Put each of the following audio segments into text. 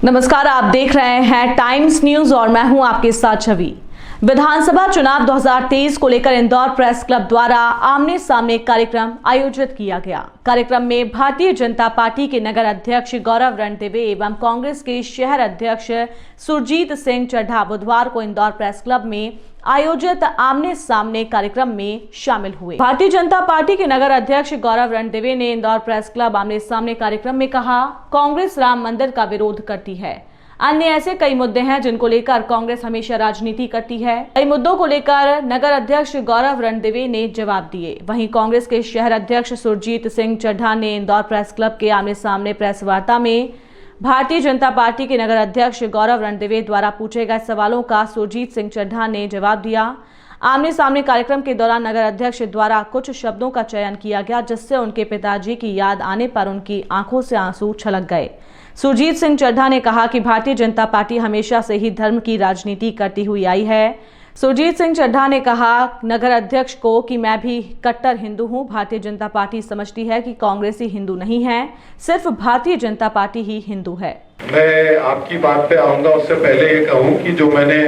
नमस्कार, आप देख रहे हैं टाइम्स न्यूज और मैं हूं आपके साथ छवि। विधानसभा चुनाव 2023 को लेकर इंदौर प्रेस क्लब द्वारा आमने सामने कार्यक्रम आयोजित किया गया। कार्यक्रम में भारतीय जनता पार्टी के नगर अध्यक्ष गौरव रणदिवे एवं कांग्रेस के शहर अध्यक्ष सुरजीत सिंह चड्ढा बुधवार को इंदौर प्रेस क्लब में आयोजित आमने सामने कार्यक्रम में शामिल हुए। भारतीय जनता पार्टी के नगर अध्यक्ष गौरव रणदिवे ने इंदौर प्रेस क्लब आमने सामने कार्यक्रम में कहा, कांग्रेस राम मंदिर का विरोध करती है। अन्य ऐसे कई मुद्दे हैं जिनको लेकर कांग्रेस हमेशा राजनीति करती है। कई मुद्दों को लेकर नगर अध्यक्ष गौरव रणदिवे ने जवाब दिए। वहीं कांग्रेस के शहर अध्यक्ष सुरजीत सिंह चड्ढा ने इंदौर प्रेस क्लब के आमने सामने प्रेस वार्ता में भारतीय जनता पार्टी के नगर अध्यक्ष गौरव रणदिवे द्वारा पूछे गए सवालों का सुरजीत सिंह चड्ढा ने जवाब दिया। आमने सामने कार्यक्रम के दौरान नगर अध्यक्ष द्वारा कुछ शब्दों का चयन किया गया, जिससे उनके पिताजी की याद आने पर उनकी आंखों से आंसू छलक गए। सुरजीत सिंह चड्ढा ने कहा कि भारतीय जनता पार्टी हमेशा से ही धर्म की राजनीति करती हुई आई है। सुरजीत सिंह चड्ढा ने कहा नगर अध्यक्ष को कि मैं भी कट्टर हिंदू हूं। भारतीय जनता पार्टी समझती है कि कांग्रेसी हिंदू नहीं है, सिर्फ भारतीय जनता पार्टी ही हिंदू है। मैं आपकी बात पे आऊंगा, उससे पहले ये कहूं कि जो मैंने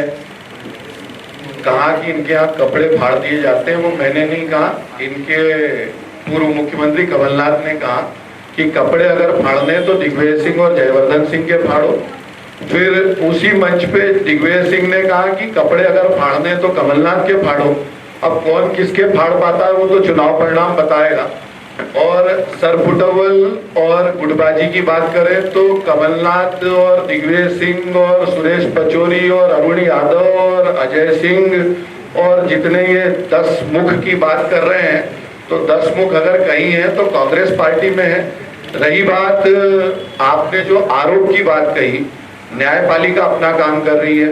कहा कि इनके यहाँ कपड़े फाड़ दिए जाते हैं, वो मैंने नहीं कहा, इनके पूर्व मुख्यमंत्री कमलनाथ ने कहा कि कपड़े अगर फाड़ने तो दिग्विजय सिंह और जयवर्धन सिंह के फाड़ो। फिर उसी मंच पे दिग्विजय सिंह ने कहा कि कपड़े अगर फाड़ने तो कमलनाथ के फाड़ो। अब कौन किसके फाड़ पाता है वो तो चुनाव परिणाम बताएगा। और सरपुटवल और गुटबाजी की बात करें तो कमलनाथ और दिग्विजय सिंह और सुरेश पचौरी और अरुण यादव और अजय सिंह और जितने ये 10 मुख की बात कर रहे हैं, तो 10 मुख अगर कहीं है तो कांग्रेस पार्टी में है। रही बात आपने जो आरोप की बात कही, न्यायपालिका अपना काम कर रही है।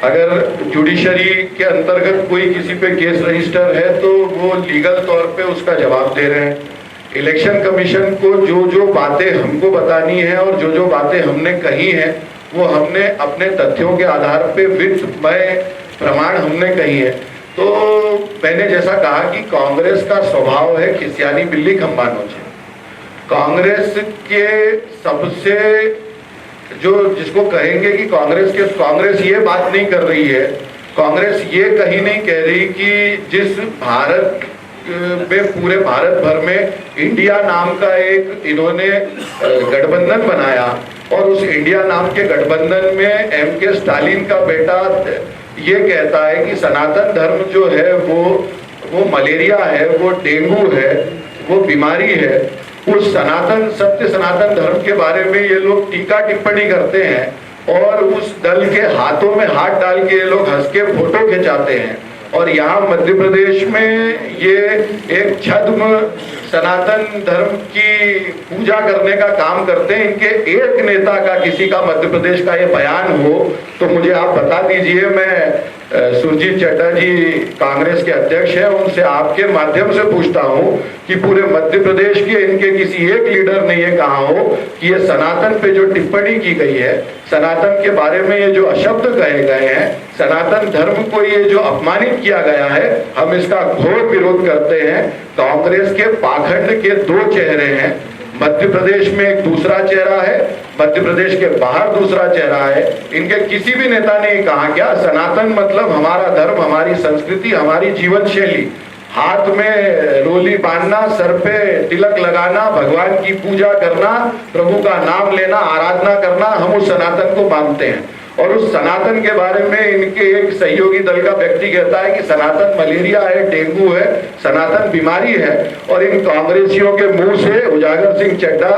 अगर जुडिशरी के अंतर्गत कोई किसी पे केस रजिस्टर है तो वो लीगल तौर पे उसका जवाब दे रहे हैं। इलेक्शन कमीशन को जो जो बातें हमको बतानी है और जो जो बातें हमने कही हैं वो हमने अपने तथ्यों के आधार पे वित्तमय प्रमाण हमने कही है। तो मैंने जैसा कहा कि कांग्रेस का स्वभाव है खिसियानी बिल्ली खंबा नोचे। कांग्रेस के सबसे जो जिसको कहेंगे कि कांग्रेस ये बात नहीं कर रही है, कांग्रेस ये कहीं नहीं कह रही कि जिस भारत में पूरे भारत भर में इंडिया नाम का एक इन्होंने गठबंधन बनाया और उस इंडिया नाम के गठबंधन में एमके स्टालिन का बेटा ये कहता है कि सनातन धर्म जो है वो मलेरिया है, वो डेंगू है, वो बीमारी है। उस सत्य सनातन धर्म के बारे में ये लोग टीका टिप्पणी करते हैं और उस दल के हाथों में हाथ डाल के ये लोग हंस के फोटो खिंचाते हैं। और यहाँ मध्य प्रदेश में ये एक छद्म सनातन धर्म की पूजा करने का काम करते हैं। इनके एक नेता का, किसी का मध्य प्रदेश का ये बयान हो तो मुझे आप बता दीजिए। मैं सुरजीत चड्ढा जी कांग्रेस के अध्यक्ष हैं, उनसे आपके माध्यम से पूछता हूं कि पूरे मध्य प्रदेश के इनके किसी एक लीडर ने ये कहा हो कि ये सनातन पे जो टिप्पणी की गई है, सनातन के बारे में ये जो अशब्द कहे गए हैं, सनातन धर्म को ये जो अपमानित किया गया है, हम इसका घोर विरोध करते हैं। कांग्रेस के पाखंड के 2 चेहरे हैं। मध्य प्रदेश में एक दूसरा चेहरा है, मध्य प्रदेश के बाहर दूसरा चेहरा है। इनके किसी भी नेता ने कहा क्या सनातन मतलब हमारा धर्म, हमारी संस्कृति, हमारी जीवन शैली। हाथ में रोली बांधना, सर पे तिलक लगाना, भगवान की पूजा करना, प्रभु का नाम लेना, आराधना करना, हम उस सनातन को मानते हैं। और उस सनातन के बारे में इनके एक सहयोगी दल का व्यक्ति कहता है कि सनातन मलेरिया है, डेंगू है, सनातन बीमारी है। और इन कांग्रेसियों के मुंह से उजागर सिंह चड्ढा,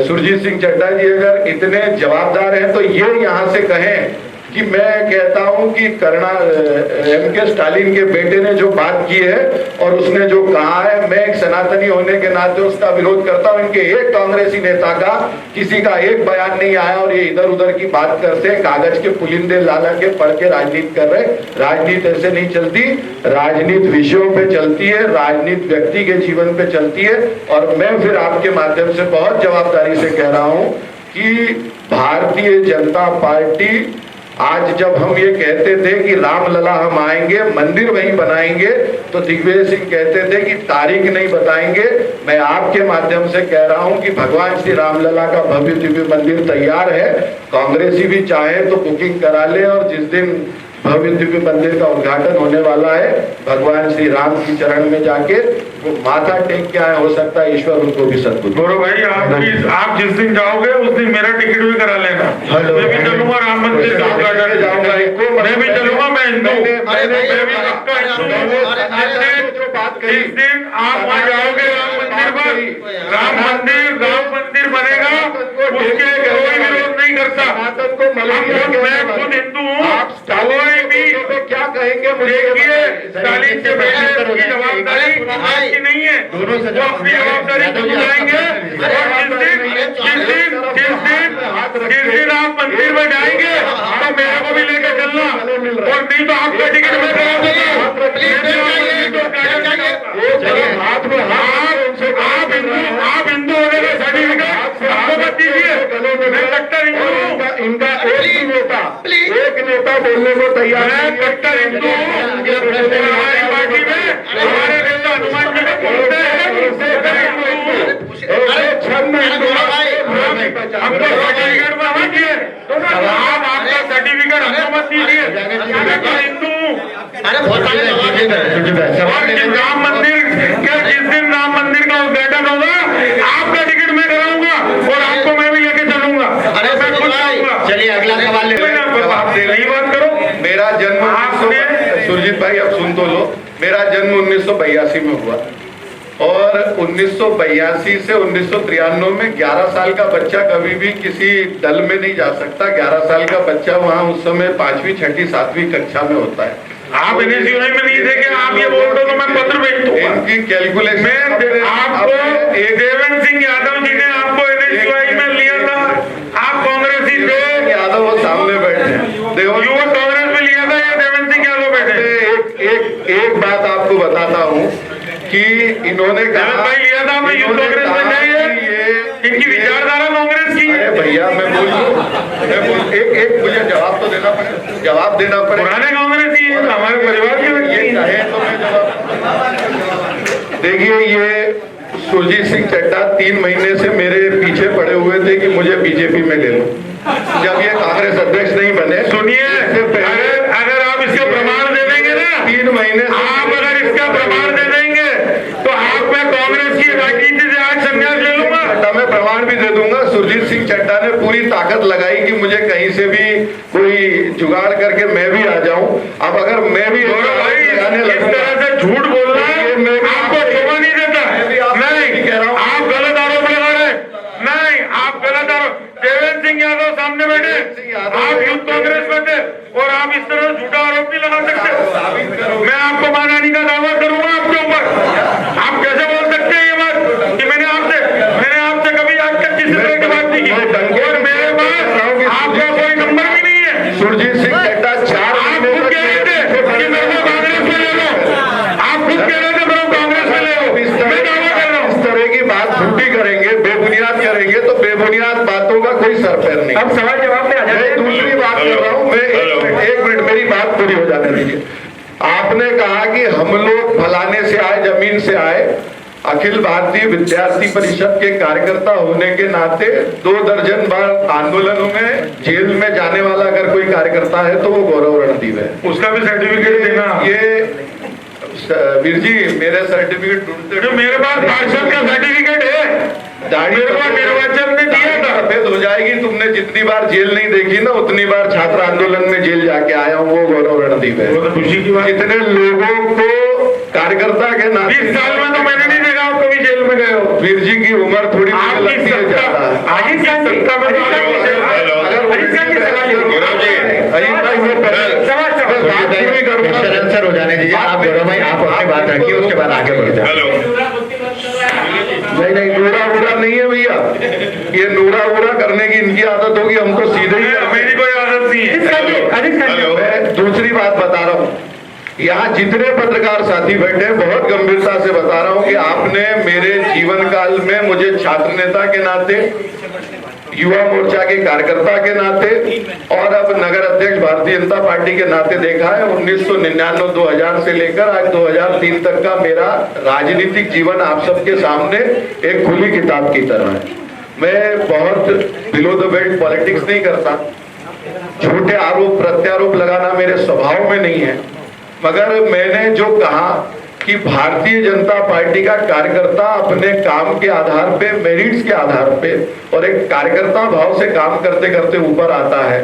सुरजीत सिंह चड्ढा जी अगर इतने जवाबदार हैं तो ये यहाँ से कहें कि मैं कहता हूं कि एमके स्टालिन के बेटे ने जो बात की है और उसने जो कहा है, मैं एक सनातनी होने के नाते उसका विरोध करता हूं। इनके एक कांग्रेसी नेता का किसी का एक बयान नहीं आया और ये इधर उधर की बात करते हैं, कागज के पुलिंदे लाला के पढ़ के राजनीति कर रहे। राजनीति ऐसे नहीं चलती, राजनीति विषयों पे चलती है, राजनीति व्यक्ति के जीवन पे चलती है। और मैं फिर आपके माध्यम से बहुत जवाबदारी से कह रहा हूं कि भारतीय जनता पार्टी आज जब हम ये कहते थे कि रामलला हम आएंगे, मंदिर वहीं बनाएंगे, तो दिग्विजय सिंह कहते थे कि तारीख नहीं बताएंगे। मैं आपके माध्यम से कह रहा हूं कि भगवान श्री रामलला का भव्य दिव्य मंदिर तैयार है। कांग्रेसी भी चाहे तो बुकिंग करा ले, और जिस दिन भव्य दिव्य मंदिर का उद्घाटन होने वाला है, भगवान श्री राम की चरण में जाके वो माथा टेक के आए, हो सकता है ईश्वर उनको भी सद्बुद्धि। गौरव भाई, आप जिस दिन जाओगे उस दिन मेरा टिकट भी करा लेना। मैं भी चलूंगा राम मंदिर का उद्घाटन जाऊंगा, मैं भी चलूंगा, मैं हिंदू, जिस दिन आप वहाँ जाओगे राम मंदिर बनेगा, उसके कोई विरोध नहीं करता। मैं खुद हिंदू हूँ, कोई भी क्या कहेंगे मुझे, स्टालिन के बेटे की जवाबदारी आपकी नहीं है, वो अपनी जवाबदारी खुद उठाएंगे। और जिस दिन आप मंदिर में जाएंगे तो मेरे को भी लेकर चलना, और नहीं तो आपका टिकट मैं करा दूंगा। आप हिंदू होने का सर्टिफिकेट आपको मत दीजिए, मैं कट्टर हिंदू हूँ। इनका एक नेता बोलने को तैयार है, कट्टर हिंदू हमारी पार्टी में हमारे नेता हनुमान जी को बोलते हैं हमको सर्टिफिकेट बनवाइए, आप आपका सर्टिफिकेट हमको मत दीजिए, मैं हिंदू हूँ। राम मंदिर के जिस दिन राम मंदिर का उद्घाटन होगा, आपका टिकट मैं कराऊंगा और आपको मैं भी लेके चलूंगा। चलिए अगला सवाल नहीं बात करो। मेरा जन्म सुरजीत भाई अब सुन तो लो, मेरा जन्म 1982 में हुआ, और 1982 से 1993 में 11 साल का बच्चा कभी भी किसी दल में नहीं जा सकता। 11 साल का बच्चा वहाँ उस समय 5वीं 6ठी 7वीं कक्षा में होता है। आप NSUI में नहीं देखे, आप ये बोल दो तो मैं पत्र भेज दूंगा। इनकी कैलकुलेशन आपको देवेंद्र सिंह यादव जी ने आपको NSUI में लिया था, आप कांग्रेसी थे। यादव वो सामने बैठे हैं, युवा कांग्रेस में लिया था, ये देवेंद्र सिंह यादव बैठे। एक बात आपको बताता हूँ कि इन्होंने कहा भाई लिया था, मैं युवा कांग्रेस में जाइए, इनकी विचारधारा कांग्रेस की। अरे भैया मैं एक मुझे जवाब तो देना पड़ेगा, जवाब देना पड़ेगा। पुराने कांग्रेस ही हमारे परिवार के ये चाहे तो मैं जवाब। देखिए, ये सुरजीत सिंह चड्डा 3 महीने से मेरे पीछे पड़े हुए थे कि मुझे बीजेपी में ले लो। जब ये कांग्रेस अध्यक्ष नहीं बने, सुनिए, अगर आप इसका प्रमाण दे देंगे ना, 3 महीने आप अगर इसका प्रमाण दे देंगे तो आप मैं कांग्रेस की राजनीति से आज संन्यास ले लूंगा। मैं प्रमाण भी दे दूंगा। सुरजीत सिंह चड्डा ने पूरी ताकत लगाई कि मुझे कहीं से भी कोई जुगाड़ करके मैं भी आ जाऊं। अब अगर मैं भी इस तरह से झूठ बोलना आपको शोभा नहीं देता। नहीं कह रहा हूँ, आप गलत आरोप लगा रहे हैं। नहीं, आप गलत आरोप। देवेंद्र सिंह यादव सामने बैठे, आप यूथ कांग्रेस में थे, और आप इस तरह झूठा आरोप नहीं लगा सकते। मैं आपको मानहानि का दावा करूंगा आपके ऊपर। आप कैसे बोल सकते हैं ये बात कि मैंने आपसे कभी आज तक किसी तरह की बात नहीं की, और मेरे पास आपका कोई नंबर भी नहीं है। सुरजीत सिंह चड्डा 4 आप खुद कह रहे थे कि मेरे को कांग्रेस में ले लो, आप खुद कह रहे थे मेरे को कांग्रेस में ले लो। मैं दावा कर रहा हूँ, इस तरह की बात झूठी करेंगे, बेबुनियाद करेंगे तो बेबुनियाद बातों का कोई सर पैर नहीं। अब सवाल जवाब में आ जाए। मैं दूसरी बात कर रहा हूँ, मैं एक मिनट मेरी बात पूरी हो जाने दीजिए। आपने कहा कि हम लोग फलाने से आए, जमीन से आए। अखिल भारतीय विद्यार्थी परिषद के कार्यकर्ता होने के नाते 2 दर्जन बार आंदोलनों में जेल में जाने वाला अगर कोई कार्यकर्ता है तो वो गौरव रणदीप है। उसका भी सर्टिफिकेट देना। ये वीर जी, मेरे सर्टिफिकेट ढूंढते, जो मेरे पास पार्षद का सर्टिफिकेट है, दाढ़ी निर्वाचन में दिया था। सफेद हो जाएगी। तुमने जितनी बार जेल नहीं देखी ना, उतनी बार छात्र आंदोलन में जेल जाके आया हूँ, वो गौरव रणदीप है। वो तो खुशी की बात। इतने लोगों को कार्यकर्ता के नाते 20 साल में तो मैंने नहीं देखा आप कभी जेल में गए हो। वीर जी की उम्र थोड़ी लगती है ज्यादा। अजीत सिंह सत्ता में आंसर हो जाने दीजिए। आप गौरव भाई, आप अपनी बात रखिए, उसके बाद आगे बढ़ जाए। नहीं, नूरा वूरा नहीं है भैया, ये नूरा वूरा करने की इनकी आदत होगी, हमको सीधे ही। मेरी कोई आदत नहीं है। मैं दूसरी बात बता रहा हूँ, यहाँ जितने पत्रकार साथी बैठे हैं, बहुत गंभीरता से बता रहा हूँ कि आपने मेरे जीवन काल में मुझे छात्र नेता के नाते युवा मोर्चा के कार्यकर्ता के नाते और अब नगर अध्यक्ष भारतीय जनता पार्टी के नाते देखा है 1999-2000 से लेकर आज 2003 तक का मेरा राजनीतिक जीवन आप सबके सामने एक खुली किताब की तरह है। मैं बहुत बिलो द बेल्ट पॉलिटिक्स नहीं करता, छोटे आरोप प्रत्यारोप लगाना मेरे स्वभाव में नहीं है, मगर मैंने जो कहा कि भारतीय जनता पार्टी का कार्यकर्ता अपने काम के आधार पे, मेरिट्स के आधार पे और एक कार्यकर्ता भाव से काम करते करते ऊपर आता है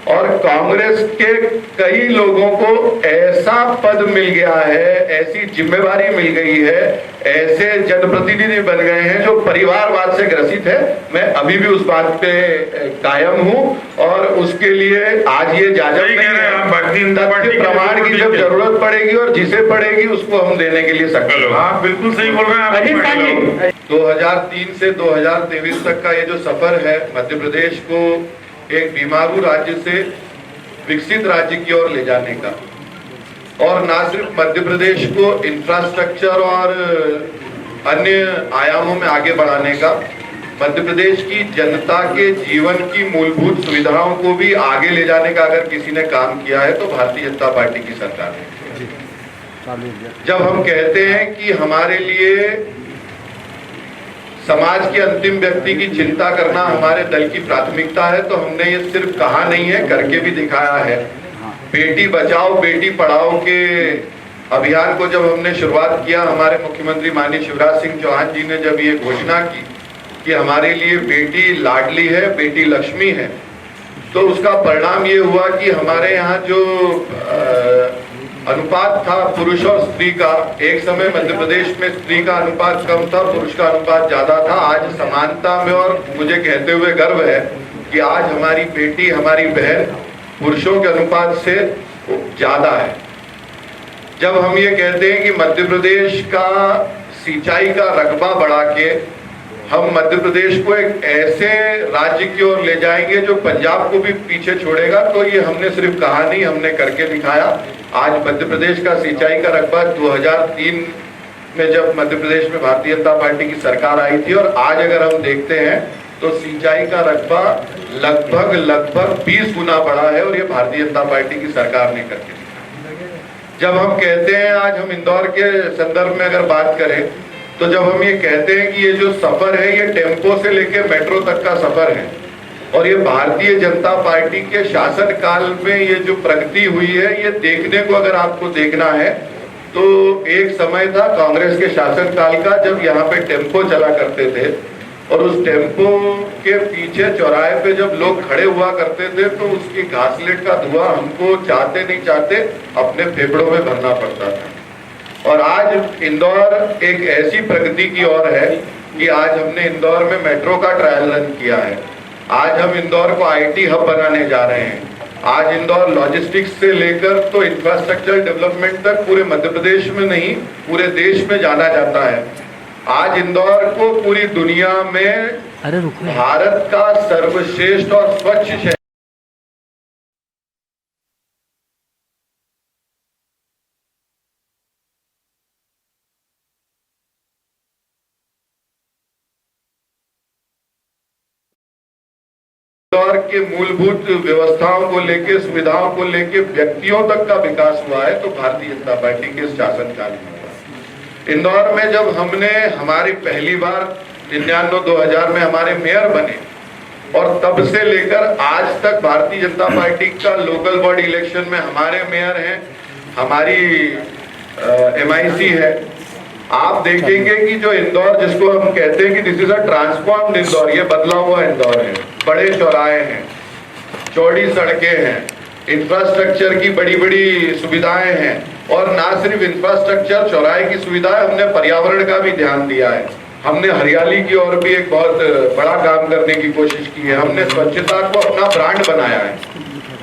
और कांग्रेस के कई लोगों को ऐसा पद मिल गया है, ऐसी जिम्मेवारी मिल गई है, ऐसे जनप्रतिनिधि बन गए हैं जो परिवारवाद से ग्रसित है। मैं अभी भी उस बात पे कायम हूं और उसके लिए आज ये इजाजत नहीं है। प्रमाण की जब जरूरत पड़ेगी और जिसे पड़ेगी उसको हम देने के लिए सक्षम हैं। आप बिल्कुल सही बोल रहे हैं। 2003 से 2023 तक का ये जो सफर है मध्य प्रदेश को एक बीमारू राज्य से विकसित राज्य की ओर ले जाने का, और ना सिर्फ मध्य प्रदेश को इंफ्रास्ट्रक्चर और अन्य आयामों में आगे बढ़ाने का, मध्य प्रदेश की जनता के जीवन की मूलभूत सुविधाओं को भी आगे ले जाने का अगर किसी ने काम किया है तो भारतीय जनता पार्टी की सरकार है। जब हम कहते हैं कि हमारे लिए समाज के अंतिम व्यक्ति की चिंता करना हमारे दल की प्राथमिकता है, तो हमने ये सिर्फ कहा नहीं है, करके भी दिखाया है। बेटी बचाओ बेटी पढ़ाओ के अभियान को जब हमने शुरुआत किया, हमारे मुख्यमंत्री माननीय शिवराज सिंह चौहान जी ने जब ये घोषणा की कि हमारे लिए बेटी लाडली है, बेटी लक्ष्मी है, तो उसका परिणाम ये हुआ कि हमारे यहाँ जो अनुपात था पुरुष और स्त्री का, एक समय मध्य प्रदेश में स्त्री का अनुपात कम था, पुरुष का अनुपात ज्यादा था। आज समानता में, और मुझे कहते हुए गर्व है कि आज हमारी बेटी, हमारी बहन पुरुषों के अनुपात से ज्यादा है। जब हम ये कहते हैं कि मध्य प्रदेश का सिंचाई का रकबा बढ़ा के हम मध्य प्रदेश को एक ऐसे राज्य की ओर ले जाएंगे जो पंजाब को भी पीछे छोड़ेगा, तो ये हमने सिर्फ कहा नहीं, हमने करके दिखाया। आज मध्य प्रदेश का सिंचाई का रकबा 2003 में जब मध्य प्रदेश में भारतीय जनता पार्टी की सरकार आई थी, और आज अगर हम देखते हैं तो सिंचाई का रकबा लगभग 20 गुना बढ़ा है, और ये भारतीय जनता पार्टी की सरकार ने करके दिखाया। जब हम कहते हैं, आज हम इंदौर के संदर्भ में अगर बात करें, तो जब हम ये कहते हैं कि ये जो सफर है ये टेम्पो से लेके मेट्रो तक का सफर है, और ये भारतीय जनता पार्टी के शासन काल में ये जो प्रगति हुई है, ये देखने को अगर आपको देखना है तो एक समय था कांग्रेस के शासन काल का, जब यहाँ पे टेम्पो चला करते थे, और उस टेम्पो के पीछे चौराहे पे जब लोग खड़े हुआ करते थे तो उसकी घासलेट का धुआं हमको चाहते नहीं चाहते अपने फेफड़ों में भरना पड़ता था। और आज इंदौर एक ऐसी प्रगति की ओर है कि आज हमने इंदौर में मेट्रो का ट्रायल रन किया है। आज हम इंदौर को आईटी हब बनाने जा रहे हैं। आज इंदौर लॉजिस्टिक्स से लेकर तो इंफ्रास्ट्रक्चर डेवलपमेंट तक पूरे मध्य प्रदेश में नहीं पूरे देश में जाना जाता है। आज इंदौर को पूरी दुनिया में भारत का सर्वश्रेष्ठ और स्वच्छ शहर इंदौर के मूलभूत व्यवस्थाओं को लेके, सुविधाओं को लेके व्यक्तियों तक का विकास हुआ है तो भारतीय जनता पार्टी के शासनकाल में हुआ। इंदौर में जब हमने हमारी पहली बार 99-2000 में हमारे मेयर बने, और तब से लेकर आज तक भारतीय जनता पार्टी का लोकल बॉडी इलेक्शन में हमारे मेयर हैं, हमारी MIC है। आप देखेंगे कि जो इंदौर जिसको हम कहते हैं कि this is a transformed Indore, ये बदला हुआ इंदौर है। बड़े चौराहे हैं, चौड़ी सड़कें हैं, इंफ्रास्ट्रक्चर की बड़ी बड़ी सुविधाएं हैं, और ना सिर्फ इंफ्रास्ट्रक्चर चौराहे की सुविधाएं, हमने पर्यावरण का भी ध्यान दिया है। हमने हरियाली की ओर भी एक बहुत बड़ा काम करने की कोशिश की है। हमने स्वच्छता को अपना ब्रांड बनाया है।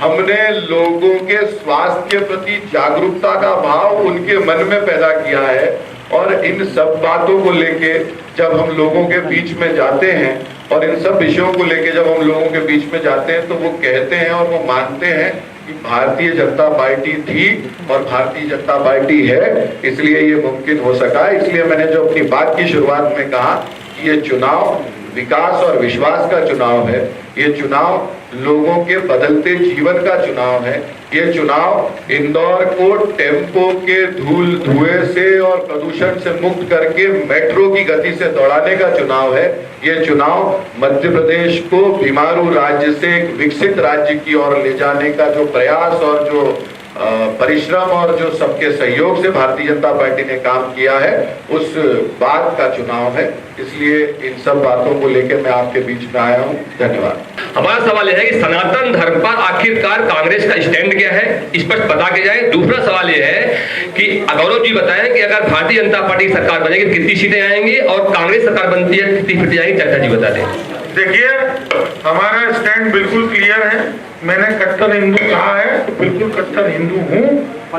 हमने लोगों के स्वास्थ्य के प्रति जागरूकता का भाव उनके मन में पैदा किया है, और इन सब बातों को लेके जब हम लोगों के बीच में जाते हैं, और इन सब विषयों को लेके जब हम लोगों के बीच में जाते हैं, तो वो कहते हैं और वो मानते हैं कि भारतीय जनता पार्टी थी और भारतीय जनता पार्टी है, इसलिए ये मुमकिन हो सका। इसलिए मैंने जो अपनी बात की शुरुआत में कहा कि ये चुनाव विकास और विश्वास का चुनाव है। ये चुनाव लोगों के बदलते जीवन का चुनाव है। ये चुनाव इंदौर को टेम्पो के धुएं से और प्रदूषण से मुक्त करके मेट्रो की गति से दौड़ाने का चुनाव है। ये चुनाव मध्य प्रदेश को बीमारू राज्य से एक विकसित राज्य की ओर ले जाने का जो प्रयास और जो परिश्रम और जो सबके सहयोग से भारतीय जनता पार्टी ने काम किया है, उस बात का चुनाव है। इसलिए इन सब बातों को लेकर मैं आपके बीच में आया हूं। धन्यवाद। हमारा सवाल यह है कि सनातन धर्म पर आखिरकार कांग्रेस का स्टैंड क्या है, इस पर बता के जाए। दूसरा सवाल यह है कि गौरव जी बताएं कि अगर भारतीय जनता पार्टी की सरकार बनेगी तो कितनी सीटें आएंगी, और कांग्रेस सरकार बनती है कितनी सीटें आएंगी, चर्चा जी बता दें। देखिए, हमारा स्टैंड बिल्कुल क्लियर है। मैंने कट्टर हिंदू कहा है तो बिल्कुल कट्टर हिंदू हूँ।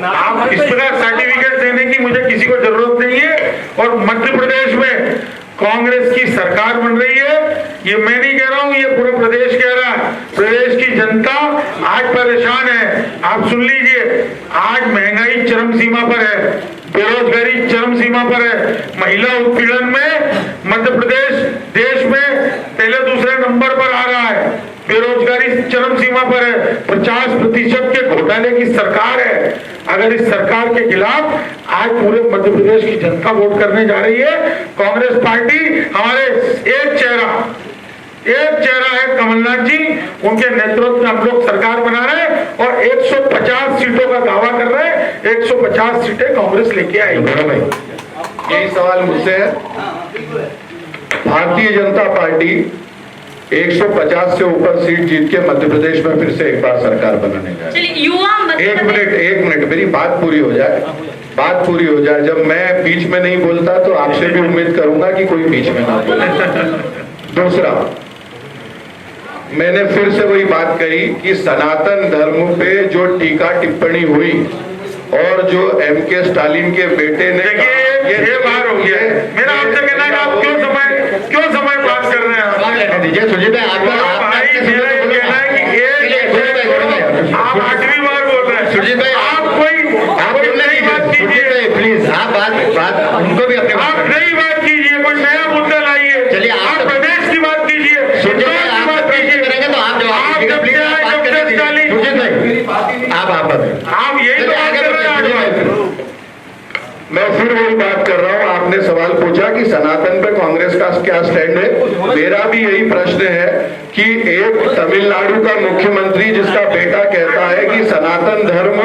आप इस प्रकार सर्टिफिकेट देने की मुझे किसी को जरूरत नहीं है। और मध्य प्रदेश में कांग्रेस की सरकार बन रही है, ये मैं नहीं कह रहा हूँ, ये पूरा प्रदेश कह रहा है। प्रदेश की जनता आज परेशान है। आप सुन लीजिए, आज महंगाई चरम सीमा पर है, बेरोजगारी चरम सीमा पर है, महिला उत्पीड़न में मध्य प्रदेश देश में पहले दूसरे नंबर पर आ रहा है, बेरोजगारी चरम सीमा पर है, 50% के घोटाले की सरकार है। अगर इस सरकार के खिलाफ आज पूरे मध्य प्रदेश की जनता वोट करने जा रही है, कांग्रेस पार्टी हमारे एक चेहरा है कमलनाथ जी, उनके नेतृत्व में हम लोग सरकार बना रहे हैं और 150 सीटों का दावा कर रहे हैं। 150 सीटें कांग्रेस लेके आएगी। यही सवाल मुझसे है। भारतीय जनता पार्टी 150 से ऊपर सीट जीत के मध्य प्रदेश में फिर से एक बार सरकार बनाने जा रही है। एक मिनट मेरी बात पूरी हो जाए। जब मैं बीच में नहीं बोलता तो आपसे भी उम्मीद करूंगा कि कोई बीच में ना बोले। दूसरा, मैंने फिर से वही बात कही कि सनातन धर्म पे जो टीका टिप्पणी हुई और जो एमके स्टालिन के बेटे ने, ये बार हो गया है। मेरा आपसे कहना है, आप क्यों समय बात कर रहे हैं? सुजीत भाई, आप 8वीं बार बोल रहे हैं। सुजीत भाई, आप कोई नई बात कीजिए प्लीज। आप बात उनको भी अपने आप नई बात कीजिए, कोई नया मुद्दा लाइए। चलिए, आप प्रदेश की बात कीजिए, सुजीत भाई, आप बात करेंगे तो आप जवाब दीजिएगा। प्लीज आप यही तो बात कर रहे हैं। मैं फिर वही बात कर रहा हूं। आपने सवाल पूछा कि सनातन पे कांग्रेस का क्या स्टैंड है। मेरा भी यही प्रश्न है कि एक तमिलनाडु का मुख्यमंत्री जिसका बेटा कहता है कि सनातन धर्म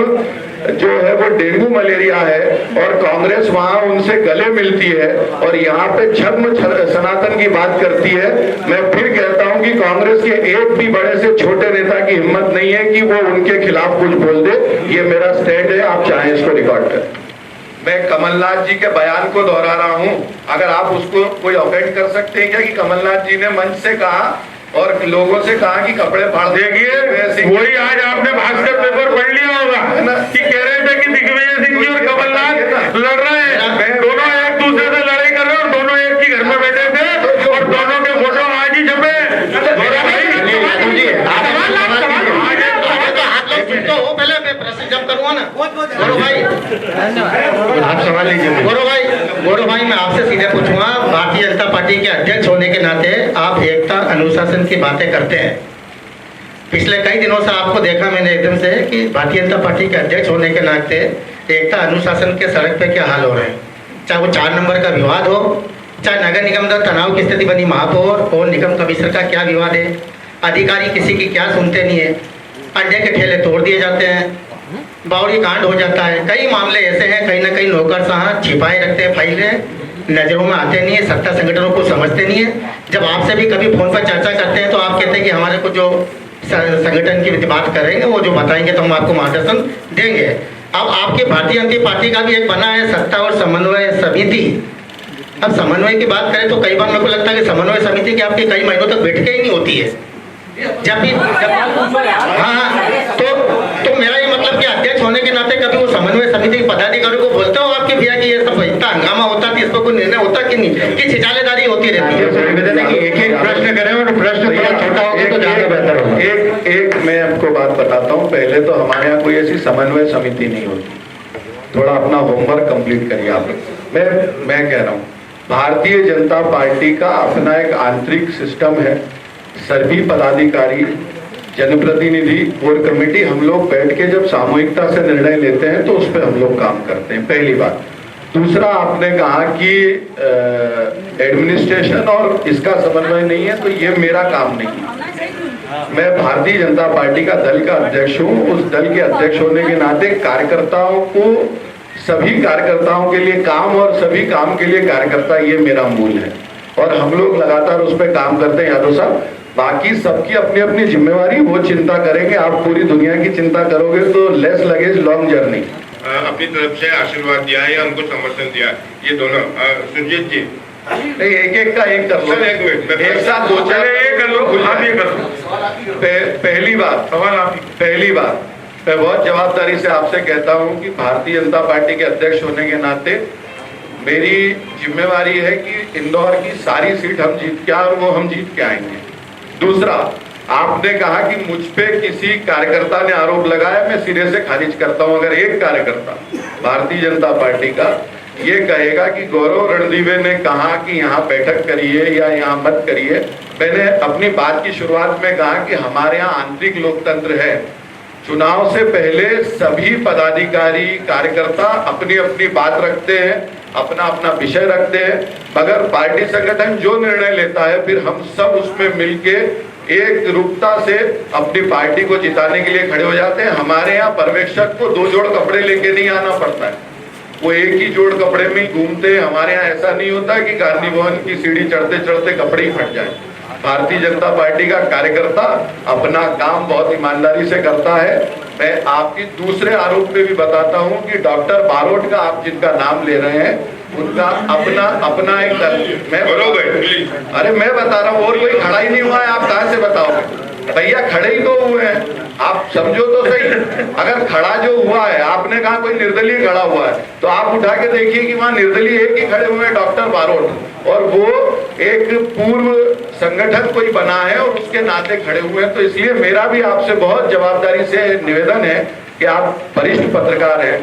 जो है वो डेंगू मलेरिया है और कांग्रेस वहां उनसे गले मिलती है और यहाँ पे छद्म सनातन की बात करती है। मैं फिर कहता हूं कि कांग्रेस के एक भी बड़े से छोटे नेता की हिम्मत नहीं है कि वो उनके खिलाफ कुछ बोल दे। ये मेरा स्टैंड है, आप चाहें इसको रिकॉर्ड करें। मैं कमलनाथ जी के बयान को दोहरा रहा हूं। अगर आप उसको कोई ऑफेंड कर सकते हैं क्या कि कमलनाथ जी ने मंच से कहा और लोगों से कहा कि कपड़े फाड़ देखिए, वही आज आपने भास्कर पेपर पढ़ लिया होगा कि कह रहे थे कि दिग्विजय सिंह जी और कमलनाथ लड़ रहे हैं, दोनों एक दूसरे से लड़ाई कर रहे हैं और दोनों एक ही घर में बैठे थे और दोनों के फोटो आज ही छपे। आप सवाल लीजिए। गौरव भाई, मैं आपसे सीधे पूछूंगा, भारतीय जनता पार्टी के अध्यक्ष होने के नाते आप एकता अनुशासन की बातें करते हैं। पिछले कई दिनों से आपको देखा मैंने एकदम से कि भारतीय जनता पार्टी के अध्यक्ष होने के नाते एकता अनुशासन के सड़क पे क्या हाल हो रहे हैं, चाहे वो 4 नंबर का विवाद हो, चाहे नगर निगम में तनाव की स्थिति बनी महापौर और निगम कमिश्नर का क्या विवाद है, अधिकारी किसी की क्या सुनते नहीं है, अंडे के ठेले तोड़ दिए जाते हैं, बावड़ी कांड हो जाता है। कई मामले ऐसे हैं, कहीं ना कहीं नौकरशाह छिपाए रखते हैं, फाइलें नजरों में आते नहीं है, सत्ता संगठनों को समझते नहीं है। जब आपसे भी कभी फोन पर चर्चा करते हैं तो आप कहते हैं कि हमारे को जो संगठन की बात करेंगे वो जो बताएंगे तो हम आपको मार्गदर्शन देंगे। अब आपकी भारतीय जनता पार्टी का भी एक बना है सत्ता और समन्वय समिति। अब समन्वय की बात करें तो कई बार मेरे को लगता है कि समन्वय समिति की आपकी कई महीनों तक बैठकें ही नहीं होती है। तो मेरा ये मतलब कि अध्यक्ष होने के नाते कभी वो समन्वय समिति के पदाधिकारी को बोलते हो आपके भैया कि ये सब इतना हंगामा होता है, इस पर कोई निर्णय होता कि नहीं, कि छिछालेदारी होती रहती है? एक प्रश्न करें और प्रश्न थोड़ा छोटा होगा तो ज्यादा बेहतर होगा। एक मैं आपको बात बताता हूँ। पहले तो हमारे यहाँ कोई ऐसी समन्वय समिति नहीं होती। थोड़ा अपना होमवर्क कंप्लीट करिए आप। मैं कह रहा हूँ भारतीय जनता पार्टी का अपना एक आंतरिक सिस्टम है। सभी पदाधिकारी, जनप्रतिनिधि, कोर कमेटी, हम लोग बैठ के जब सामूहिकता से निर्णय लेते हैं तो उस पर हम लोग काम करते हैं, पहली बात। दूसरा, आपने कहा कि एडमिनिस्ट्रेशन और इसका समन्वय नहीं है, तो ये मेरा काम नहीं है। मैं भारतीय जनता पार्टी का दल का अध्यक्ष हूँ। उस दल के अध्यक्ष होने के नाते कार्यकर्ताओं को, सभी कार्यकर्ताओं के लिए काम और सभी काम के लिए कार्यकर्ता, ये मेरा मूल है और हम लोग लगातार उस पर काम करते हैं। यादव साहब, बाकी सबकी अपनी अपनी जिम्मेवारी, वो चिंता करेंगे। आप पूरी दुनिया की चिंता करोगे तो लेस लगेज लॉन्ग जर्नी। अपनी तरफ से आशीर्वाद दिया है या उनको समर्थन दिया, ये दोनों। सुरजीत जी, नहीं, एक एक का एक कर लो। एक मिनट, एक साथ दो चार एक कर लो, आप ये कर लो। पहली बात, सवाल आप पहली बात, मैं बहुत जवाबदारी से आपसे कहता हूं कि भारतीय जनता पार्टी के अध्यक्ष होने के नाते मेरी जिम्मेवारी है कि इंदौर की सारी सीट हम जीत के और वो हम जीत के आएंगे। दूसरा, आपने कहा कि मुझ पे किसी कार्यकर्ता ने आरोप लगाया, मैं सिरे से खारिज करता हूं। अगर एक कार्यकर्ता भारतीय जनता पार्टी का ये कहेगा कि गौरव रणदीवे ने कहा कि यहाँ बैठक करिए या यहाँ मत करिए, मैंने अपनी बात की शुरुआत में कहा कि हमारे यहाँ आंतरिक लोकतंत्र है। चुनाव से पहले सभी पदाधिकारी, कार्यकर्ता अपनी अपनी बात रखते हैं, अपना अपना विषय रखते हैं, मगर पार्टी संगठन जो निर्णय लेता है फिर हम सब उसमें मिलके एक रूपता से अपनी पार्टी को जिताने के लिए खड़े हो जाते हैं। हमारे यहाँ पर्यवेक्षक को 2 जोड़ कपड़े लेके नहीं आना पड़ता है, वो एक ही जोड़ कपड़े में ही घूमते हैं। हमारे यहाँ ऐसा नहीं होता कि गांधी भवन की सीढ़ी चढ़ते चढ़ते कपड़े ही फट जाए। भारतीय जनता पार्टी का कार्यकर्ता अपना काम बहुत ईमानदारी से करता है। मैं आपकी दूसरे आरोप पे भी बताता हूं कि डॉक्टर बारोट का, आप जिनका नाम ले रहे हैं, उनका अपना एक, अरे मैं बता रहा हूँ, और कोई खड़ा ही नहीं हुआ है, आप कहाँ से बताओगे? भैया खड़े ही तो हुए हैं, आप समझो तो सही। अगर खड़ा जो हुआ है, आपने कहा कोई निर्दलीय खड़ा हुआ है, तो आप उठा के देखिए कि वहां निर्दलीय एक ही खड़े हुए हैं, डॉक्टर बारोट, और वो एक पूर्व संगठन कोई बना है और उसके नाते खड़े हुए हैं। तो इसलिए मेरा भी आपसे बहुत जवाबदारी से निवेदन है कि आप वरिष्ठ पत्रकार हैं,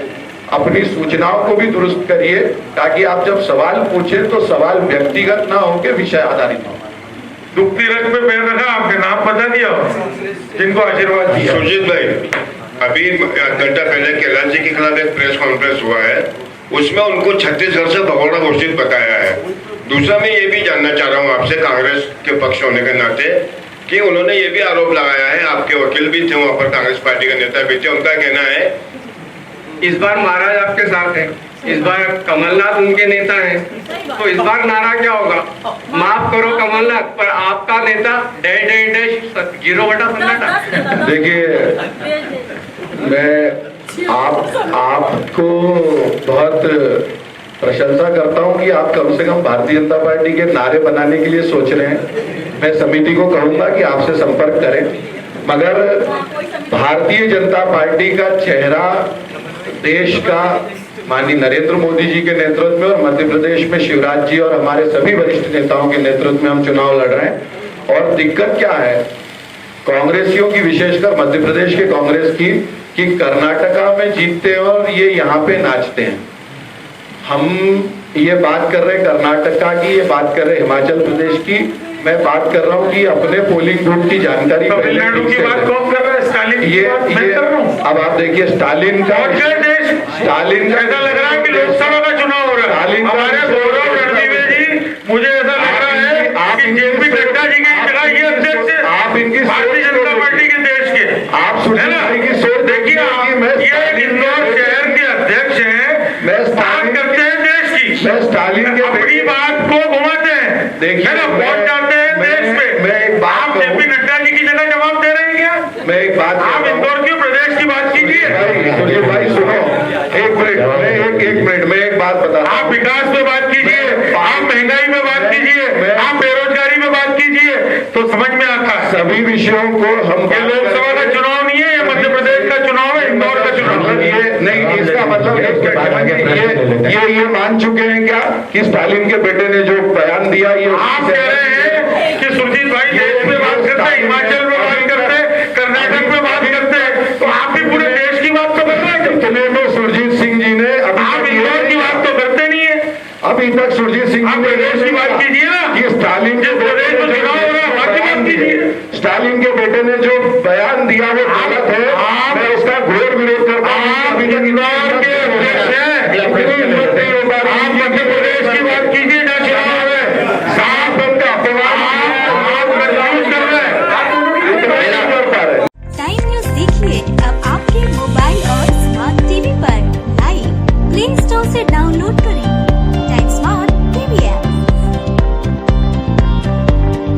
अपनी सूचनाओं को भी दुरुस्त करिए, ताकि आप जब सवाल पूछें तो सवाल व्यक्तिगत ना हो के विषय आधारित हो। दुखती रथ पे पैर रखा, आपके नाम बता दिया जिनको आशीर्वाद दिया। सुरजीत भाई, अभी घंटा पहले कैलाश जी के खिलाफ एक प्रेस कॉन्फ्रेंस हुआ है, उसमें उनको छत्तीसगढ़ से भगोड़ा घोषित बताया है। दूसरा, मैं ये भी जानना चाह रहा हूँ आपसे, कांग्रेस के पक्ष होने के नाते, कि उन्होंने ये भी आरोप लगाया है, आपके वकील भी थे वहां पर, कांग्रेस पार्टी के नेता भी थे, उनका कहना है इस बार महाराज आपके साथ है, इस बार कमलनाथ उनके नेता हैं, तो इस बार नारा क्या होगा? माफ करो कमलनाथ, पर आपका नेता डैश 0/17। देखिए, मैं आपको बहुत प्रशंसा करता हूं कि आप कम से कम भारतीय जनता पार्टी के नारे बनाने के लिए सोच रहे हैं। मैं समिति को कहूंगा कि आपसे संपर्क करें, मगर भारतीय जनता पार्टी का चेहरा देश का माननीय नरेंद्र मोदी जी के नेतृत्व में और मध्य प्रदेश में शिवराज जी और हमारे सभी वरिष्ठ नेताओं के नेतृत्व में हम चुनाव लड़ रहे हैं। और दिक्कत क्या है कांग्रेसियों की, विशेषकर मध्य प्रदेश के कांग्रेस की, कि कर्नाटका में जीतते हैं और ये यहाँ पे नाचते हैं। हम ये बात कर रहे हैं कर्नाटका की, ये बात कर रहे हैं हिमाचल प्रदेश की, मैं बात कर रहा हूँ कि अपने पोलिंग बूथ की जानकारी तमिलनाडु की बात कौन कर रहा है? स्टालिन की बात मैं कर रहा हूं। अब आप देखिए स्टालिन का ऐसा लग रहा है कि लोकसभा का चुनाव हो रहा है। हमारे गौरव रणदीवे जी, मुझे ऐसा लग रहा है कि जेपी नड्डा जी की जगह ये अध्यक्ष है, आप इनकी भारतीय जनता पार्टी के देश के, आप सोच देखिए, ये इंदौर शहर के अध्यक्ष हैं, बात करते हैं देश की, मैं स्टालिन के अपनी बात को घुमाते हैं, देखिए, वोट डालते हैं देश में। मैं एक बात, आप जेपी नड्डा जी की जगह जवाब दे रहे हैं क्या? मैं एक बात, आप इंदौर के प्रदेश की बात कीजिए। भाई सुनो, एक मिनट मैं एक बात बता, आप विकास पे बात कीजिए, आप महंगाई पे बात कीजिए, आप बेरोजगारी पे बात कीजिए, तो समझ में आता है। सभी विषयों को हम, ये लोकसभा का चुनाव नहीं है, ये मध्य प्रदेश का चुनाव है, इंदौर का चुनाव है। ये नहीं, इसका मतलब ये मान चुके हैं क्या कि स्टालिन के बेटे ने जो बयान दिया, ये आप कह रहे हैं कि सुरजीत भाई देश में बात करते हैं, हिमाचल में बात करते हैं, कर्नाटक में बात करते हैं, तो आप भी पूरे देश की बात तो कर रहे हैं। इतने में सुरजीत सिंह जी ने, आप इंदौर की बात तो करते नहीं है। अभी तक सुरजीत सिंह जी ने बेटे ने जो बयान दिया वो गलत है, मैं उसका घोर विरोध करता हूँ।